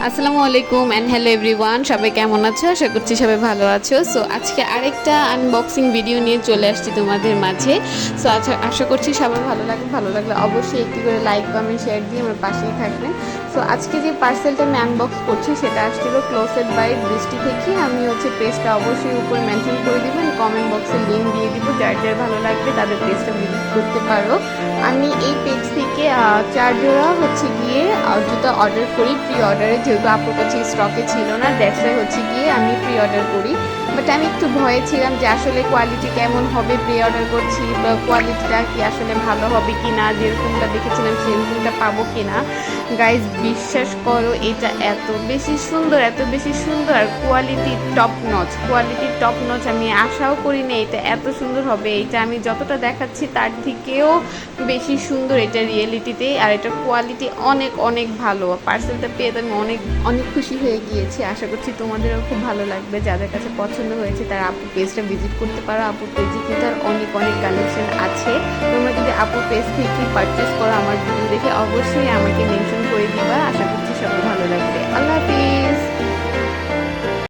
আসসালামু আলাইকুম and hello everyone, সবাই কেমন আছো? আশা করছি সবাই ভালো আছো। সো আজকে আরেকটা আনবক্সিং ভিডিও নিয়ে চলে আসছি তোমাদের মাঝে। সো আশা করছি সবাই ভালো লাগলে অবশ্যই একটি করে লাইক কমেন্ট শেয়ার দিয়ে আমার পাশেই থাকবেন। সো আজকে যে পার্সেলটা আমি আনবক্স করছি সেটা আসছিল ক্লোজেড বাই বৃষ্টি থেকে। আমি পেজটা অবশ্যই উপরে মেনশন করে দিবেন, কমেন্ট বক্সে লিঙ্ক দিয়ে দিব, যার যার ভালো লাগবে তাদের পেজটা ভিজিট করতে পারো। আমি এই পেজ থেকে 4 জোড়া গিয়ে জুতা অর্ডার করি প্রি অর্ডারে, যেহেতু আপুর কাছে স্টকে ছিল না, দ্যাটস গিয়ে আমি প্রি অর্ডার করি। বাট আমি একটু ভয়ে ছিলাম যে আসলে কোয়ালিটি কেমন হবে, প্রি অর্ডার করছি বা কোয়ালিটিটা কি আসলে ভালো হবে কি না, যেরকমটা দেখেছিলাম সেরকমটা পাবো কি না। গাইজ বিশ্বাস করো, এটা এত বেশি সুন্দর আর কোয়ালিটি টপ নচ। আমি আশাও করিনি এটা এত সুন্দর হবে। এটা আমি যতটা দেখাচ্ছি তার থেকেও বেশি সুন্দর এটা রিয়েলিটিতে, আর এটা কোয়ালিটি অনেক অনেক ভালো। পার্সেলটা পেয়ে তো আমি অনেক অনেক খুশি হয়ে গিয়েছি। আশা করছি তোমাদেরও খুব ভালো লাগবে। যাদের কাছে পছন্দ হয়েছে তারা আপুর পেজটা ভিজিট করতে পারো। আপুর পেজে কিন্তু আর অনেক অনেক কালেকশন আছে। তোমরা যদি আপুর পেজ থেকে পারচেস করো, আমার ভিডিও দেখে অবশ্যই আমাকে মেনশন করে দিবা। আশা করছি সবাই ভালো লাগবে। আল্লাহ হাফিজ।